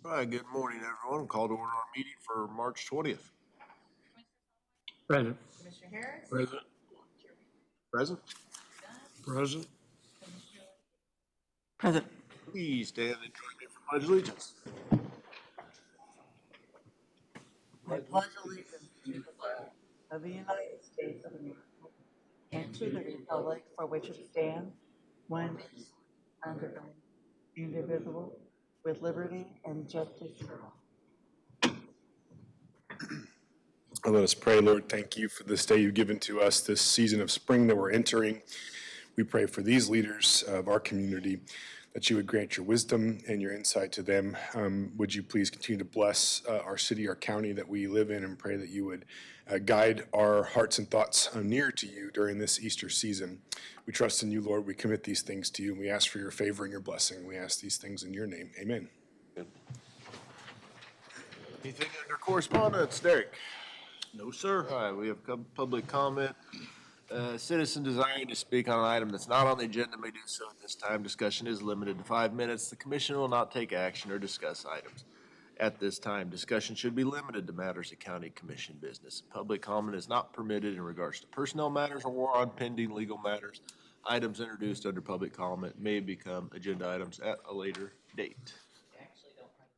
All right, good morning, everyone. Call to order our meeting for March 20th. Present. Commissioner Harris? Present. Present. Present. Present. Please stand and join me for Pledge of Allegiance. I pledge allegiance to the flag of the United States of America and to the republic for which it stands, one nation, under God, indivisible, with liberty and justice for all. Let us pray. Lord, thank you for this day you've given to us, this season of spring that we're entering. We pray for these leaders of our community, that you would grant your wisdom and your insight to them. Would you please continue to bless our city, our county that we live in, and pray that you would guide our hearts and thoughts near to you during this Easter season. We trust in you, Lord. We commit these things to you, and we ask for your favor and your blessing. We ask these things in your name. Amen. Anything under correspondence, Derek? No, sir. All right, we have public comment. Citizen desiring to speak on an item that's not on the agenda may do so at this time. Discussion is limited to 5 minutes. The commission will not take action or discuss items at this time. Discussion should be limited to matters of county commission business. Public comment is not permitted in regards to personnel matters or on pending legal matters. Items introduced under public comment may become agenda items at a later date. Actually, don't have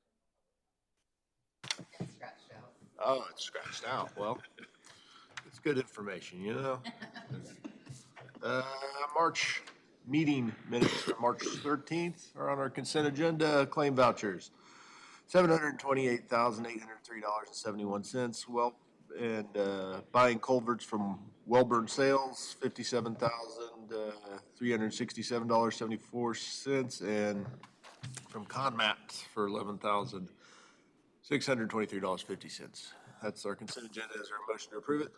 it. It's scratched out. Oh, it's scratched out. Well, it's good information, you know? March meeting minutes for March 13th are on our consent agenda. Claim vouchers, $728,803.71. Well, and buying culverts from Wellburn Sales, $57,367.74. And from Conmat for $11,623.50. That's our consent agenda. Is there a motion to approve it?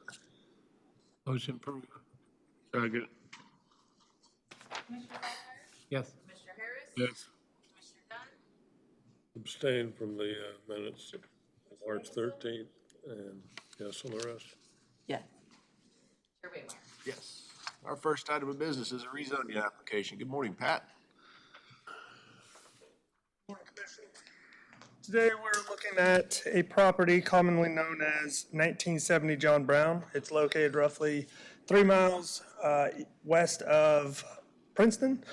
Motion approved. Second. Commissioner Blackburn? Yes. Commissioner Harris? Yes. Commissioner Dunn? Abstain from the minutes of March 13th, and yes on the rest. Yes. Chair Bigler? Yes. Our first item of business is a rezoning application. Good morning, Pat. Today, we're looking at a property commonly known as 1970 John Brown. It's located roughly 3 miles west of Princeton.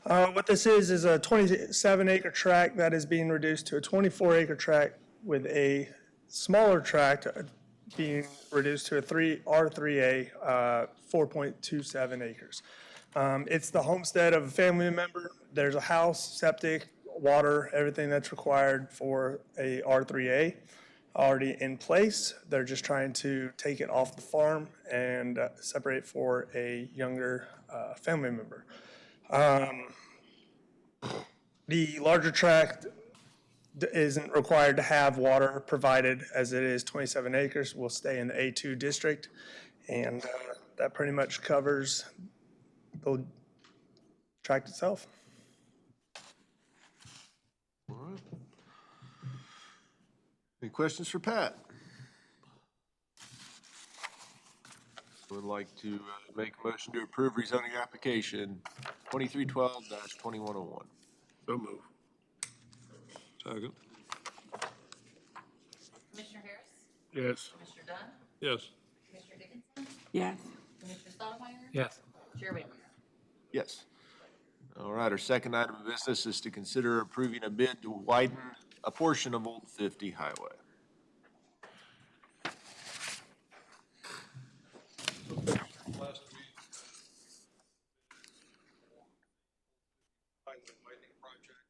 What this is a 27-acre tract that is being reduced to a 24-acre tract with a smaller tract being reduced to a R3A, 4.27 acres. It's the homestead of a family member. There's a house, septic, water, everything that's required for a R3A already in place. They're just trying to take it off the farm and separate for a younger family member. The larger tract isn't required to have water provided, as it is 27 acres, will stay in the A2 district, and that pretty much covers the tract itself. All right. Any questions for Pat? Would like to make a motion to approve rezoning application 2312-2101. So move. Second. Commissioner Harris? Yes. Commissioner Dunn? Yes. Commissioner Dickinson? Yes. Commissioner Stottlemyre? Yes. Chair Bigler? Yes. All right, our second item of business is to consider approving a bid to widen a portion of Old 50 Highway. Last week, highway widening project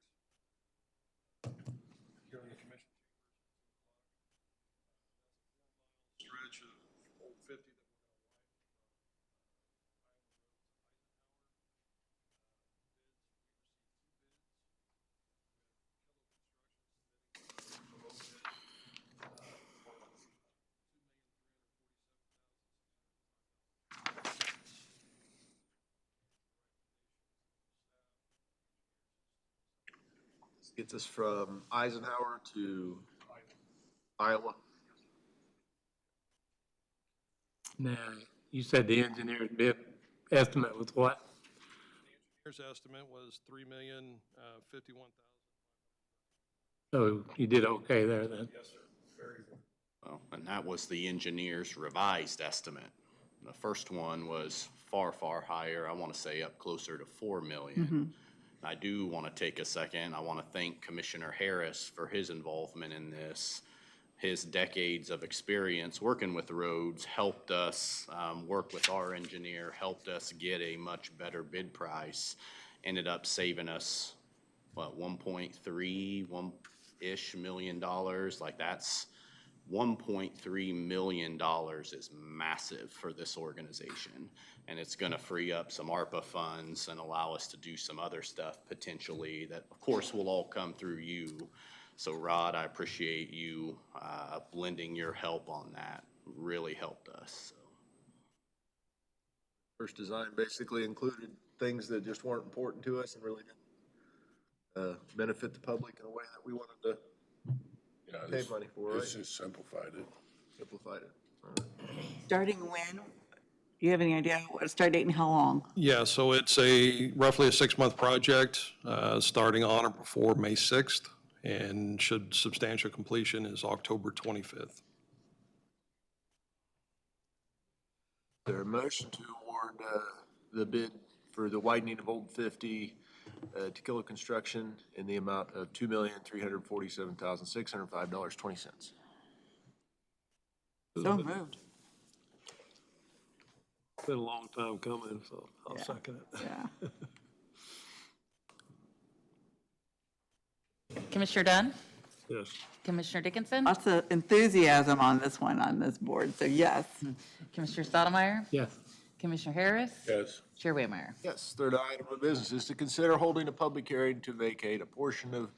here in the commission chambers. Stretch of Old 50 that we're going to widen from Island Tower. Bids, we received 2 bids. This gets us from Eisenhower to Iowa. Now, you said the engineer's bid estimate was what? The engineer's estimate was $3,051,000. So you did okay there then? Well, and that was the engineer's revised estimate. The first one was far, far higher. I want to say up closer to 4 million. I do want to take a second. I want to thank Commissioner Harris for his involvement in this. His decades of experience working with roads helped us work with our engineer, helped us get a much better bid price. Ended up saving us, what, 1.3 million dollars. Like that's $1.3 million is massive for this organization. And it's gonna free up some ARPA funds and allow us to do some other stuff potentially that, of course, will all come through you. So Rod, I appreciate you lending your help on that. Really helped us. So. First design basically included things that just weren't important to us and really didn't benefit the public in a way that we wanted to pay money for, right? It's just simplified it. Simplified it. Starting when? Do you have any idea what a start date and how long? Yeah, so it's roughly a 6-month project, starting on or before May 6th, and should substantial completion is October 25th. Is there a motion to award the bid for the widening of Old 50 Tequila Construction in the amount of $2,347,605.20? So moved. It's been a long time coming, so I'll second it. Yeah. Commissioner Dunn? Yes. Commissioner Dickinson? Lots of enthusiasm on this one, on this board, so yes. Commissioner Stottlemyre? Yes. Commissioner Harris? Yes. Chair Whitmire? Yes, third item of business is to consider holding a public hearing to vacate a portion of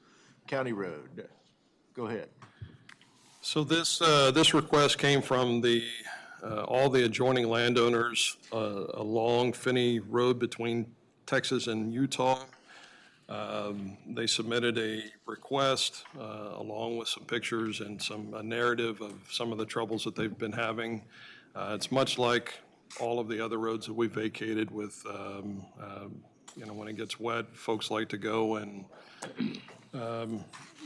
county road. Go ahead. So this request came from all the adjoining landowners along Finney Road between Texas and Utah. They submitted a request along with some pictures and a narrative of some of the troubles that they've been having. It's much like all of the other roads that we vacated with, when it gets wet, folks like to go and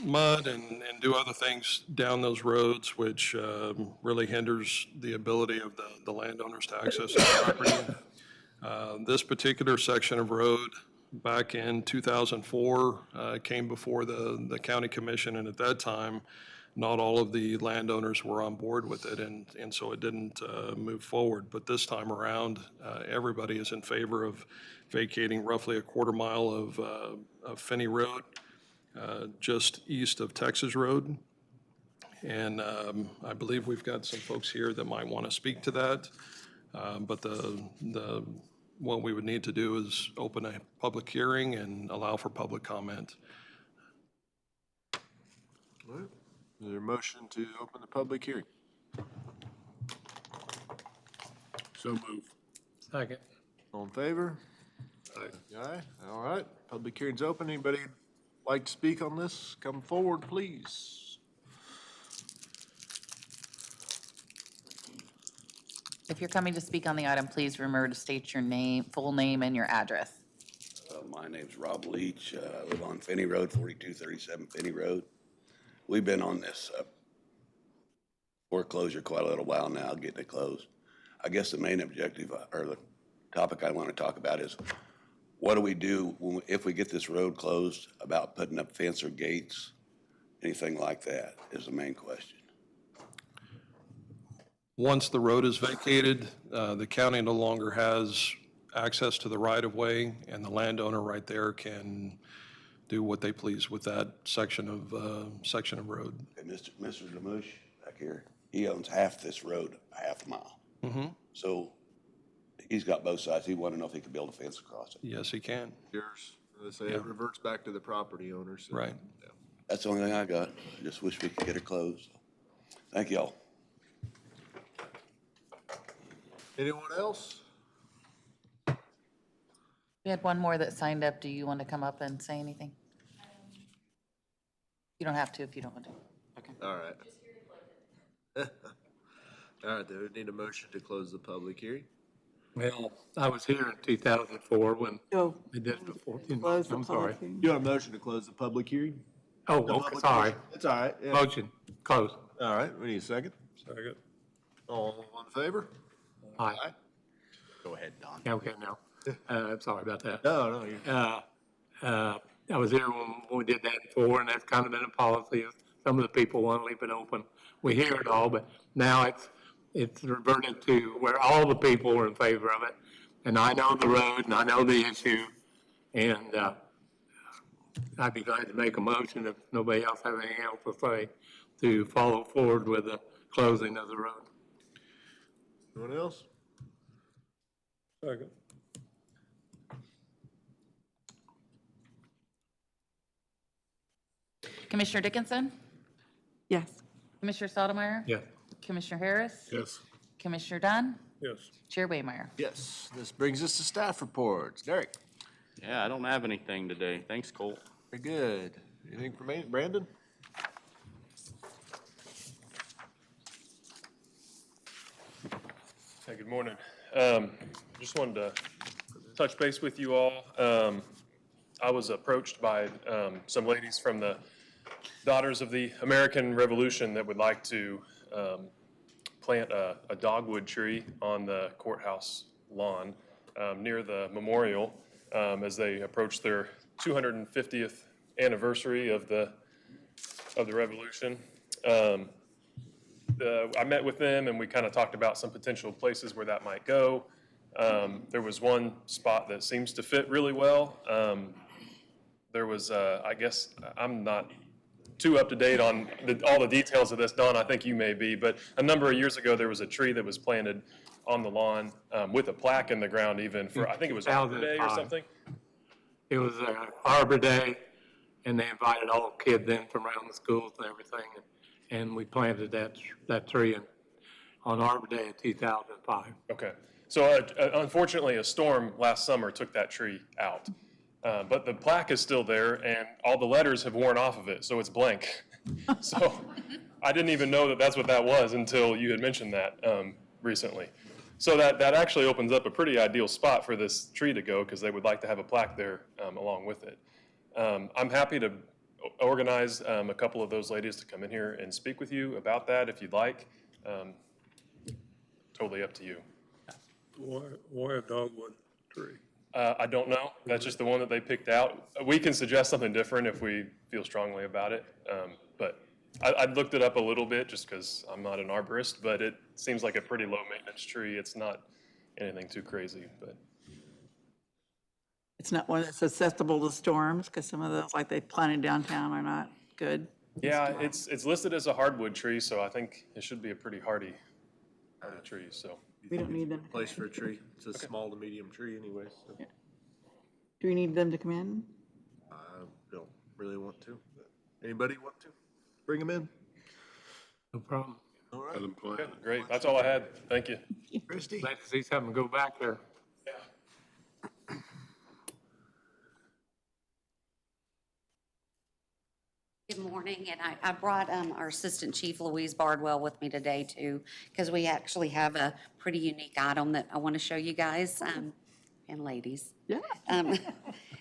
mud and do other things down those roads, which really hinders the ability of the landowners to access the property. This particular section of road, back in 2004, came before the county commission, and at that time, not all of the landowners were on board with it, and so it didn't move forward. But this time around, everybody is in favor of vacating roughly a quarter mile of Finney Road, just east of Texas Road. And I believe we've got some folks here that might want to speak to that. But what we would need to do is open a public hearing and allow for public comment. All right. Is there a motion to open the public hearing? So move. Second. All in favor? Aye. Aye. All right. Public hearing's open. Anybody like to speak on this? Come forward, please. If you're coming to speak on the item, please remember to state your name, full name, and your address. My name's Rob Leach. I live on Finney Road, 4237 Finney Road. We've been on this foreclosure quite a little while now, getting it closed. I guess the main objective or the topic I want to talk about is what do we do if we get this road closed about putting up fence or gates, anything like that is the main question. Once the road is vacated, the county no longer has access to the right-of-way, and the landowner right there can do what they please with that section of road. And Mr. Lamouche back here, he owns half this road, a half a mile. So he's got both sides. He wanted to know if he could build a fence across it. Yes, he can. Yours. They say it reverts back to the property owners. So, Right. yeah. That's the only thing I got. I just wish we could get her closed. Thank y'all. Anyone else? We had one more that signed up. Do you want to come up and say anything? You don't have to if you don't want to. Okay. All right. All right, then we need a motion to close the public hearing. Well, I was here in 2004 when So they did it before. close the I'm sorry. public hearing. You want a motion to close the public hearing? Oh, The okay, public sorry. portion. It's all right. Yeah. Motion, close. All right, we need a second. Second. All in favor? Aye. Go ahead, Don. Yeah, okay, now. I'm sorry about that. No, no, you I was here when we did that before, and that's kind of been a policy. Some of the people want to leave it open. We hear it all, but now it's reverted to where all the people are in favor of it. And I know the road, and I know the issue, and I'd be glad to make a motion if nobody else has anything else to say, to follow forward with the closing of the road. Anyone else? Second. Commissioner Dickinson? Yes. Commissioner Stottlemyre? Yes. Commissioner Harris? Yes. Commissioner Dunn? Yes. Chair Waymeyer? Yes, this brings us to staff reports. Derek? Yeah, I don't have anything today. Thanks, Colt. Very good. Anything from Brandon? Hey, good morning. Just wanted to touch base with you all. I was approached by some ladies from the Daughters of the American Revolution that would like to plant a dogwood tree on the courthouse lawn near the memorial as they approach their 250th anniversary of the revolution. I met with them and we kind of talked about some potential places where that might go. There was one spot that seems to fit really well. There was, I guess, I'm not too up to date on all the details of this, Don, I think you may be, but a number of years ago, there was a tree that was planted on the lawn with a plaque in the ground even for, I think it was Arbor Day or 2005. something. It was Arbor Day, and they invited all kids in from around the schools and everything, and we planted that tree on Arbor Day in 2005. Okay, so unfortunately, a storm last summer took that tree out. But the plaque is still there and all the letters have worn off of it, so it's blank. So I didn't even know that that's what that was until you had mentioned that recently. So that actually opens up a pretty ideal spot for this tree to go because they would like to have a plaque there along with it. I'm happy to organize a couple of those ladies to come in here and speak with you about that if you'd like. Totally up to you. Why a dogwood tree? I don't know. That's just the one that they picked out. We can suggest something different if we feel strongly about it. But I looked it up a little bit just because I'm not an arborist, but it seems like a pretty low maintenance tree. It's not anything too crazy, but. It's not one that's susceptible to storms, because some of those, like they planted downtown, are not good. Yeah, it's listed as a hardwood tree, so I think it should be a pretty hardy tree, so. We don't need them. Place for a tree. It's a small to medium tree anyways. So Do we need them to come in? I don't really want to. But anybody want to? Bring them in. No problem. All right. Let them plant. Okay, great. That's all I had. Thank you. Christie? Glad to see something go back there. Good morning, and I brought our Assistant Chief Louise Bardwell with me today too, because we actually have a pretty unique item that I want to show you guys, and ladies. Yeah.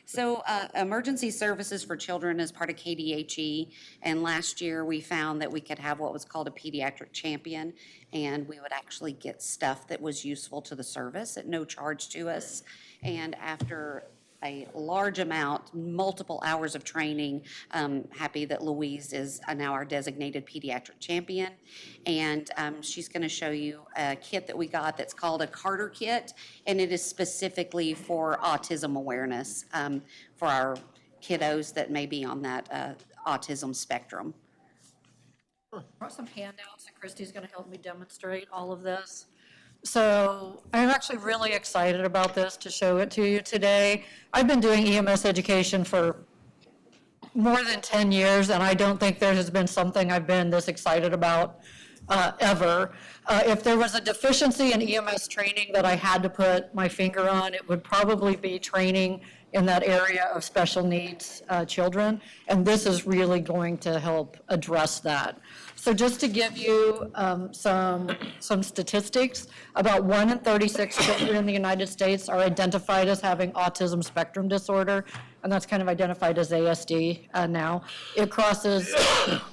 So Emergency Services for Children is part of KDHE, and last year we found that we could have what was called a pediatric champion, and we would actually get stuff that was useful to the service at no charge to us. And after a large amount, multiple hours of training. Happy that Louise is now our designated pediatric champion. And she's going to show you a kit that we got that's called a Carter kit, and it is specifically for autism awareness for our kiddos that may be on that autism spectrum. Brought some handouts, and Christy's going to help me demonstrate all of this. So I'm actually really excited about this to show it to you today. I've been doing EMS education for more than 10 years, and I don't think there has been something I've been this excited about ever. If there was a deficiency in EMS training that I had to put my finger on, it would probably be training in that area of special needs children, and this is really going to help address that. So just to give you some statistics, about 1 in 36 children in the United States are identified as having autism spectrum disorder, and and that's kind of identified as ASD now. It crosses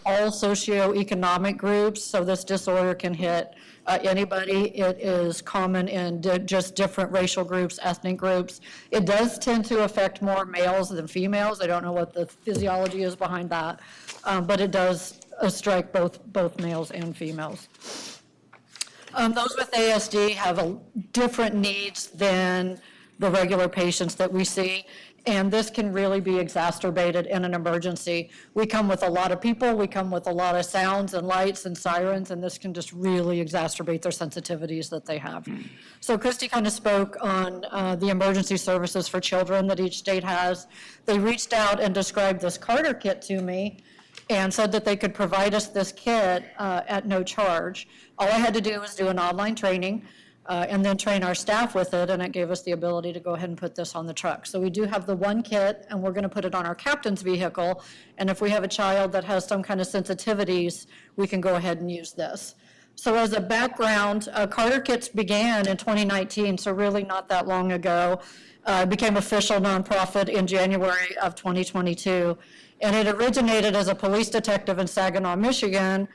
all socioeconomic groups, so this disorder can hit anybody. It is common in just different racial groups, ethnic groups. It does tend to affect more males than females. I don't know what the physiology is behind that, but it does strike both males and females. Those with ASD have different needs than the regular patients that we see, and this can really be exacerbated in an emergency. We come with a lot of people, we come with a lot of sounds and lights and sirens, and this can just really exacerbate their sensitivities that they have. So Christy kind of spoke on the emergency services for children that each state has. They reached out and described this Carter kit to me and said that they could provide us this kit at no charge. All I had to do was do an online training and then train our staff with it, and it gave us the ability to go ahead and put this on the truck. So we do have the one kit, and we're going to put it on our captain's vehicle, and if we have a child that has some kind of sensitivities, we can go ahead and use this. So as a background, Carter Kits began in 2019, so really not that long ago. It became official nonprofit in January of 2022, and it originated as a police detective in Saginaw, Michigan.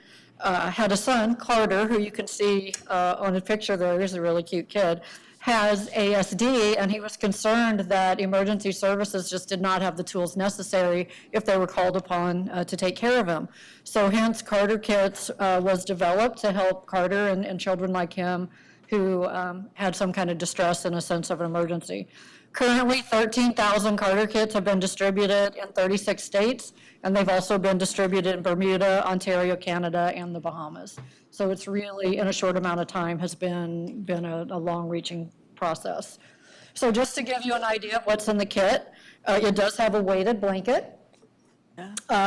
Had a son, Carter, who you can see on the picture there, he's a really cute kid, has ASD, and he was concerned that emergency services just did not have the tools necessary if they were called upon to take care of him. So hence Carter Kits was developed to help Carter and children like him who had some kind of distress in a sense of an emergency. Currently, 13,000 Carter Kits have been distributed in 36 states, and they've also been distributed in Bermuda, Ontario, Canada, and the Bahamas. So it's really, in a short amount of time, has been a long-reaching process. So just to give you an idea of what's in the kit, it does have a weighted blanket,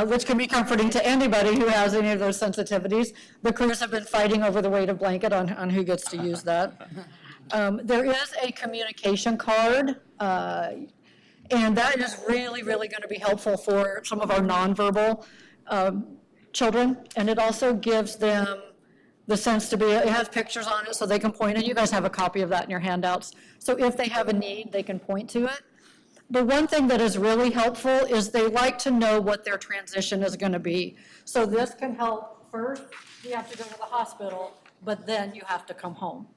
which can be comforting to anybody who has any of those sensitivities. The crews have been fighting over the weighted blanket on who gets to use that. There is a communication card, and that is really, really going to be helpful for some of our nonverbal children. And it also gives them the sense to be, it has pictures on it so they can point, and you guys have a copy of that in your handouts. So if they have a need, they can point to it. The one thing that is really helpful is they like to know what their transition is going to be. So this can help. First, you have to go to the hospital, but then you have to come home,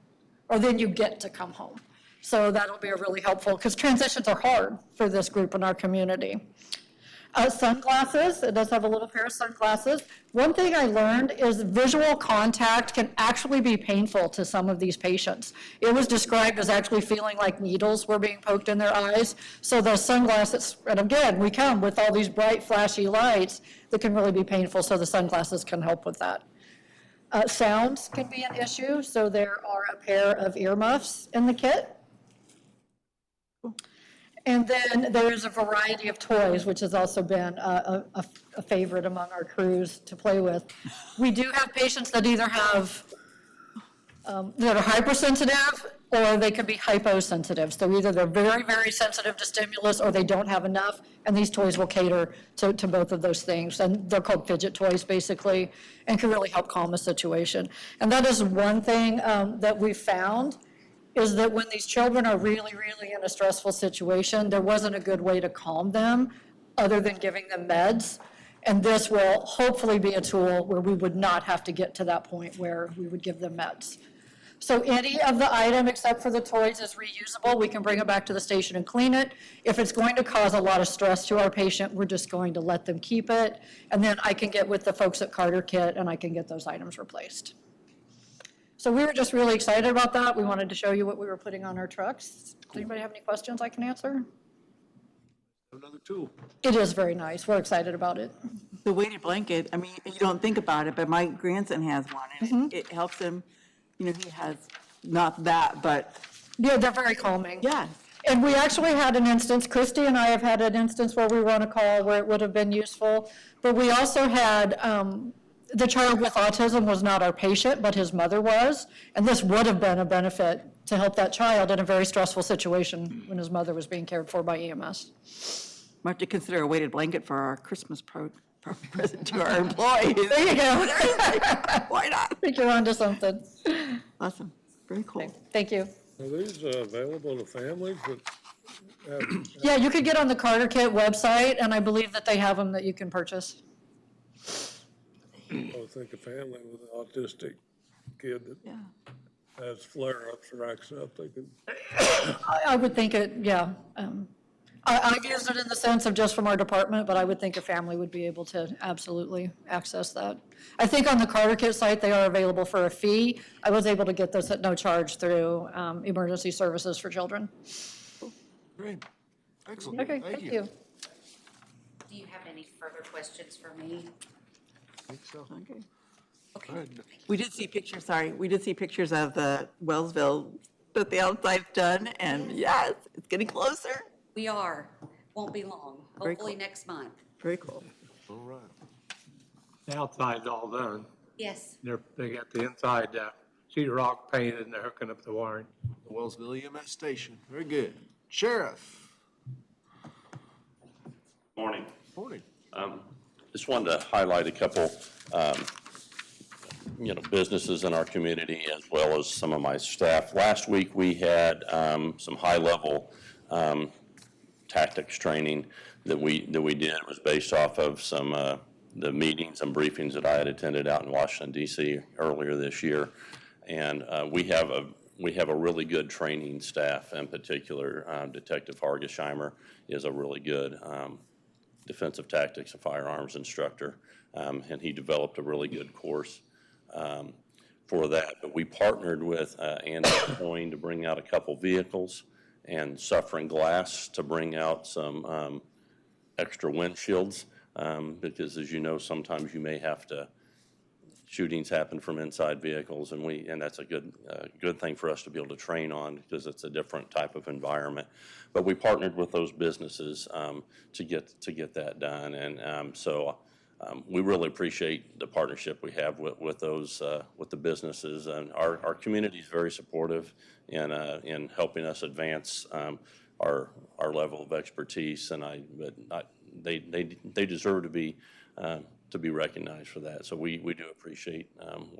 or then you get to come home. So that'll be really helpful because transitions are hard for this group in our community. Sunglasses, it does have a little pair of sunglasses. One thing I learned is visual contact can actually be painful to some of these patients. It was described as actually feeling like needles were being poked in their eyes. So those sunglasses, and again, we come with all these bright flashy lights that can really be painful, so the sunglasses can help with that. Sounds can be an issue, so there are a pair of earmuffs in the kit. And then there is a variety of toys, which has also been a favorite among our crews to play with. We do have patients that either have, that are hypersensitive, or they could be hyposensitive. So either they're very, very sensitive to stimulus, or they don't have enough, and these toys will cater to both of those things. And they're called fidget toys, basically, and can really help calm a situation. And that is one thing that we found, is that when these children are really, really in a stressful situation, there wasn't a good way to calm them other than giving them meds. And this will hopefully be a tool where we would not have to get to that point where we would give them meds. So any of the item except for the toys is reusable. We can bring it back to the station and clean it. If it's going to cause a lot of stress to our patient, we're just going to let them keep it. And then I can get with the folks at Carter Kit and I can get those items replaced. So we were just really excited about that. We wanted to show you what we were putting on our trucks. Does anybody have any questions I can answer? Another tool. It is very nice. We're excited about it. The weighted blanket, I mean, you don't think about it, but my grandson has one, and it helps him, you know, he has not that, but. Yeah, they're very calming. Yeah. And we actually had an instance, Christy and I have had an instance where we were on a call where it would have been useful, but we also had, the child with autism was not our patient, but his mother was, and this would have been a benefit to help that child in a very stressful situation when his mother was being cared for by EMS. Might have to consider a weighted blanket for our Christmas present to our employees. There you go. Why not? I think you're onto something. Awesome, very cool. Thank you. Are these available to families that Yeah, you could get on the Carter Kit website, and I believe that they have them that you can purchase. I think a family with an autistic kid that has flare-ups or acts up, they could. I would think it, yeah. I've used it in the sense of just from our department, but I would think a family would be able to absolutely access that. I think on the Carter Kit site, they are available for a fee. I was able to get this at no charge through Emergency Services for Children. Great. Excellent. Okay, thank you. Do you have any further questions for me? I think so. Okay. All right. We did see pictures of the Wellsville, that the outside's done, and yes, it's getting closer. We are, won't be long, Very hopefully cool. next month. Very cool. All right. The outside's all done. Yes. They got the inside sheet rock painted and they're hooking up the wiring. The Wellsville EMS station. Very good. Sheriff. Morning. Morning. Just wanted to highlight a couple, businesses in our community as well as some of my staff. Last week, we had some high-level tactics training that we did. It was based off of some the meetings and briefings that I had attended out in Washington, D.C. earlier this year. And we have a really good training staff. In particular, Detective Hargesheimer is a really good defensive tactics and firearms instructor, and he developed a really good course for that. But we partnered with Andy Coyne to bring out a couple vehicles and Suffering Glass to bring out some extra windshields, because as you know, sometimes you may have to, shootings happen from inside vehicles, and that's a good thing for us to be able to train on because it's a different type of environment. But we partnered with those businesses to get that done, and so we really appreciate the partnership we have with those with the businesses, and our community is very supportive in helping us advance our level of expertise, and they deserve to be recognized for that. So we do appreciate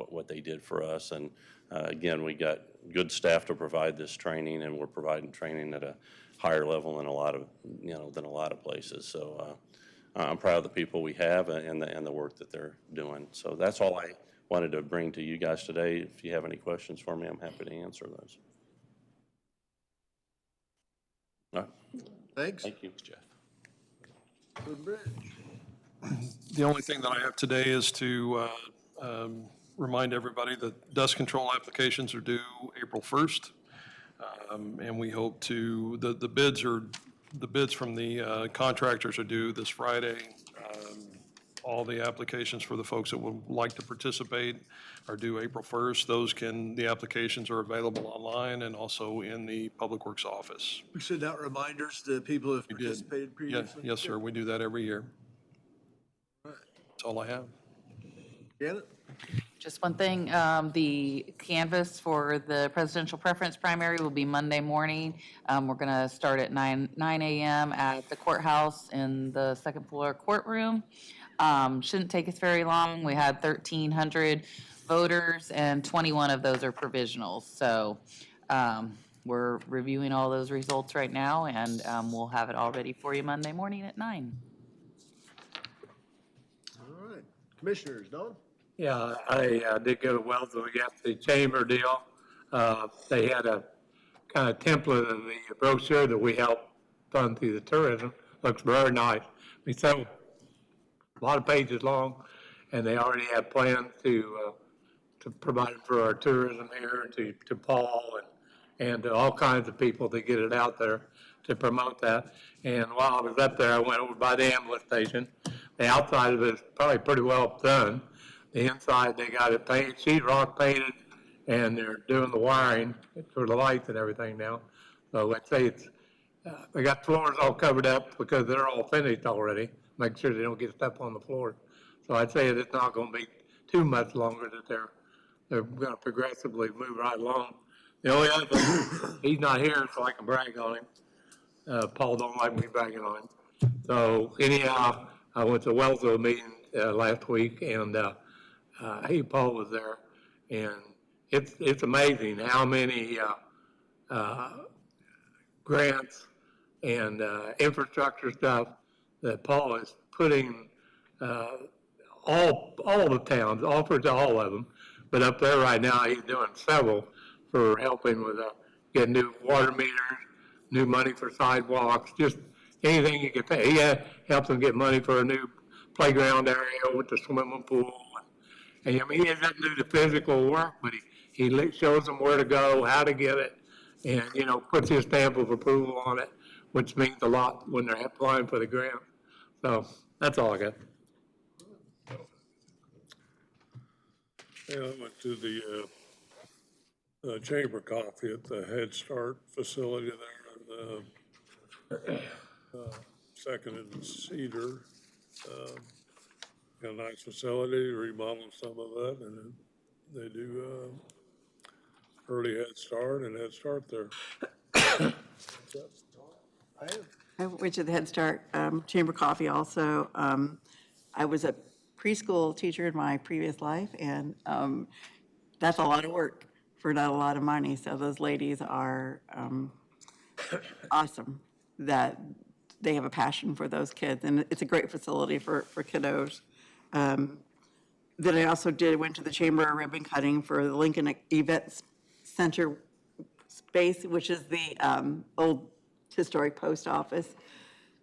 what they did for us. And again, we got good staff to provide this training, and we're providing training at a higher level than a lot of places. So I'm proud of the people we have and the work that they're doing. So that's all I wanted to bring to you guys today. If you have any questions for me, I'm happy to answer those. All right. Thanks. Thank you, Jeff. Good bridge. The only thing that I have today is to remind everybody that dust control applications are due April 1st. And we hope to, the bids from the contractors are due this Friday. All the applications for the folks that would like to participate are due April 1st. The applications are available online and also in the Public Works office. We send out reminders to people who have We did. participated previously. Yes, sir, we do that every year. That's all I have. Janet? Just one thing, the canvass for the presidential preference primary will be Monday morning. We're going to start at 9 a.m. at the courthouse in the second floor courtroom. Shouldn't take us very long. We had 1,300 voters, and 21 of those are provisionals. So we're reviewing all those results right now, and we'll have it all ready for you Monday morning at 9. All right. Commissioners, Don? Yeah, I did go to Wellsville. We got the chamber deal. They had a kind of template of the brochure that we helped fund through the tourism. Looks very nice. It's a lot of pages long, and they already have plans to provide it for our tourism here, to Paul and to all kinds of people to get it out there to promote that. And while I was up there, I went over by the ambulance station. The outside of it is probably pretty well done. The inside, they got it painted, sheet rock painted, and they're doing the wiring for the lights and everything now. So I'd say they got floors all covered up because they're all finished already. Make sure they don't get stuff on the floor. So I'd say it's not going to be too much longer that they're going to progressively move right along. The only other thing, he's not here, so I can brag on him. Paul don't like me bragging on him. So anyhow, I went to Wellsville meeting last week, and Paul was there, and it's amazing how many grants and infrastructure stuff that Paul is putting all the towns, offers to all of them. But up there right now, he's doing several for helping with getting new water meters, new money for sidewalks, just anything you can pay. He helps them get money for a new playground area with the swimming pool. And I mean, he doesn't do the physical work, but he shows them where to go, how to get it, and, puts his stamp of approval on it, which means a lot when they're applying for the grant. So that's all I got. Yeah, I went to the Chamber Coffee at the Head Start facility there in Second and Cedar. Got a nice facility, remodeled some of that, and they do early Head Start and Head Start there. I went to the Head Start Chamber Coffee also. I was a preschool teacher in my previous life, and that's a lot of work for not a lot of money. So those ladies are awesome that they have a passion for those kids, and it's a great facility for kiddos. Then I also went to the Chamber ribbon cutting for the Lincoln Events Center space, which is the old historic post office.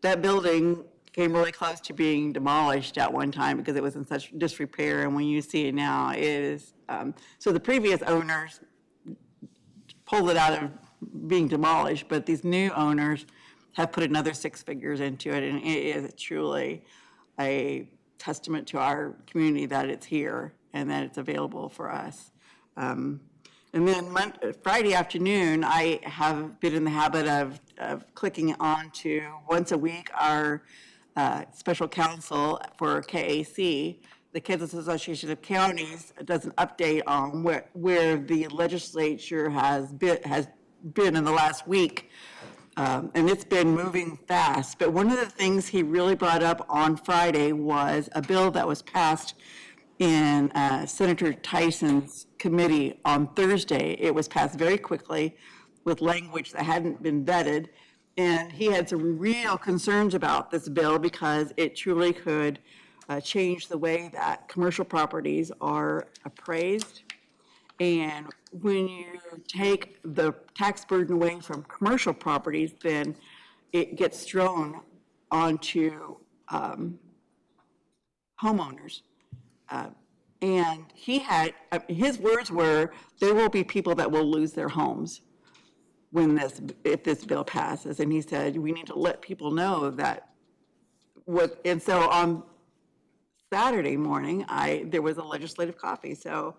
That building came really close to being demolished at one time because it was in such disrepair, and when you see it now, it is, so the previous owners pulled it out of being demolished, but these new owners have put another 6 figures into it, and it is truly a testament to our community that it's here and that it's available for us. And then Friday afternoon, I have been in the habit of clicking on to once a week our special counsel for KAC, the Kansas Association of Counties, does an update on where the legislature has been in the last week. And it's been moving fast. But one of the things he really brought up on Friday was a bill that was passed in Senator Tyson's committee on Thursday. It was passed very quickly with language that hadn't been vetted. And he had some real concerns about this bill because it truly could change the way that commercial properties are appraised. And when you take the tax burden away from commercial properties, then it gets thrown onto homeowners. And his words were, there will be people that will lose their homes if this bill passes. And he said, we need to let people know that and so on Saturday morning, there was a legislative coffee. So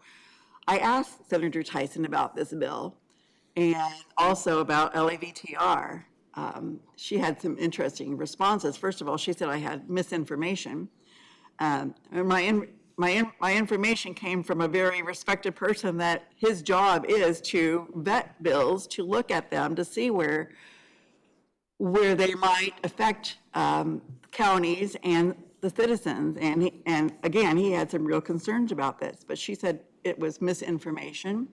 I asked Senator Tyson about this bill and also about LAVTR. She had some interesting responses. First of all, she said I had misinformation. And my information came from a very respected person that his job is to vet bills, to look at them, to see where they might affect counties and the citizens. And again, he had some real concerns about this, but she said it was misinformation.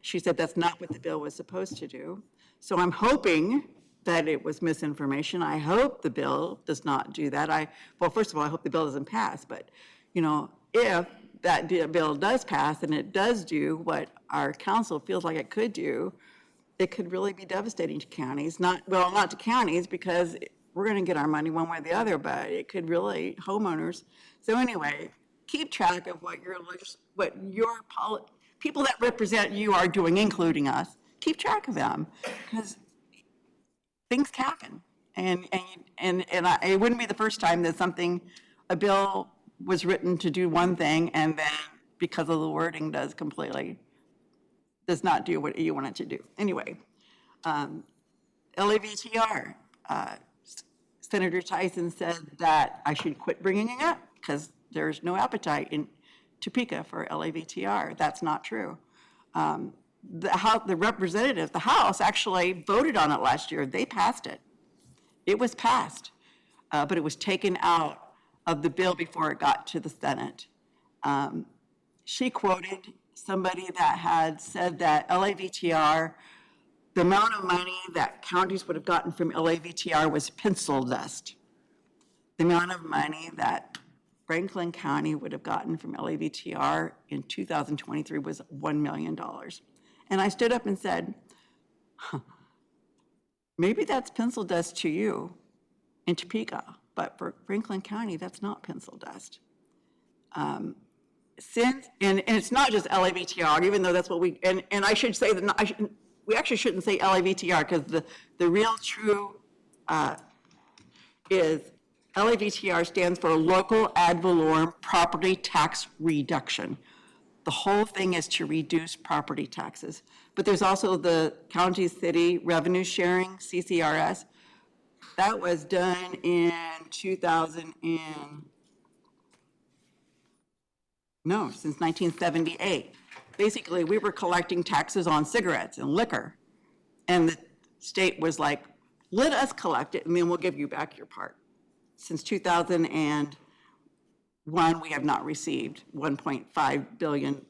She said that's not what the bill was supposed to do. So I'm hoping that it was misinformation. I hope the bill does not do that. Well, first of all, I hope the bill doesn't pass, but if that bill does pass and it does do what our council feels like it could do, it could really be devastating to counties. Not to counties because we're going to get our money one way or the other, but it could really homeowners. So anyway, keep track of what your people that represent you are doing, including us. Keep track of them because things happen, and it wouldn't be the first time that a bill was written to do one thing and then because of the wording does not do what you want it to do. Anyway, LAVTR. Senator Tyson said that I should quit bringing it up because there's no appetite in Topeka for LAVTR. That's not true. The representative, the House, actually voted on it last year. They passed it. It was passed, but it was taken out of the bill before it got to the Senate. She quoted somebody that had said that LAVTR the amount of money that counties would have gotten from LAVTR was pencil dust. The amount of money that Franklin County would have gotten from LAVTR in 2023 was $1 million. And I stood up and said, maybe that's pencil dust to you in Topeka, but for Franklin County, that's not pencil dust. And it's not just LAVTR, even though that's what and I should say that we actually shouldn't say LAVTR, because the real true is LAVTR stands for Local Ad Valorem Property Tax Reduction. The whole thing is to reduce property taxes. But there's also the county city revenue sharing, CCRS. That was done in 1978. Basically, we were collecting taxes on cigarettes and liquor. And the state was like, let us collect it and then we'll give you back your part. Since 2001, we have not received $1.5 billion.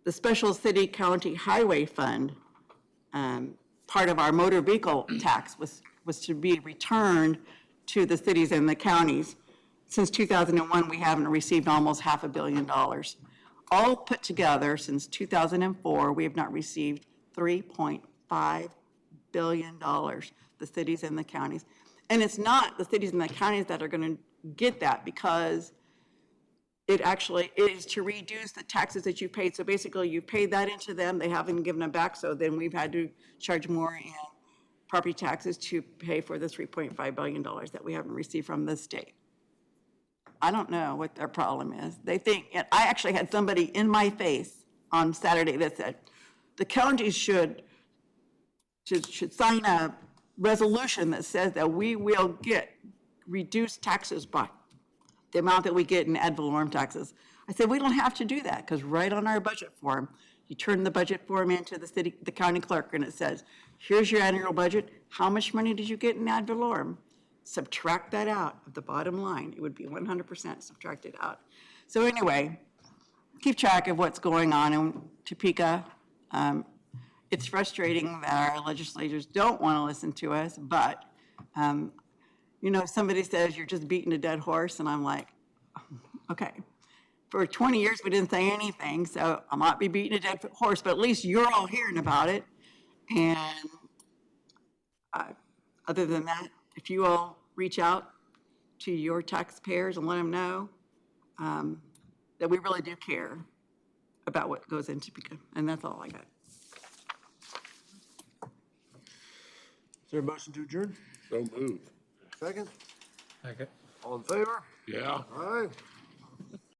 The Special City County Highway Fund, part of our motor vehicle tax was to be returned to the cities and the counties. Since 2001, we haven't received almost $500 million. All put together, since 2004, we have not received $3.5 billion, the cities and the counties. And it's not the cities and the counties that are going to get that, because it actually is to reduce the taxes that you paid. So basically, you paid that into them, they haven't given them back, so then we've had to charge more in property taxes to pay for the $3.5 billion that we haven't received from the state. I don't know what their problem is. They think, and I actually had somebody in my face on Saturday that said, the counties should sign a resolution that says that we will get reduced taxes by the amount that we get in ad valorem taxes. I said, we don't have to do that, because right on our budget form, you turn the budget form into the county clerk, and it says, here's your annual budget. How much money did you get in ad valorem? Subtract that out of the bottom line. It would be 100% subtracted out. So anyway, keep track of what's going on in Topeka. It's frustrating that our legislators don't want to listen to us, but somebody says you're just beating a dead horse, and I'm like, okay. For 20 years, we didn't say anything, so I might be beating a dead horse, but at least you're all hearing about it. And other than that, if you all reach out to your taxpayers and let them know that we really do care about what goes into Topeka, and that's all I got. Is there a motion to adjourn? So moved. Second? Okay. All in favor? Yeah. All right.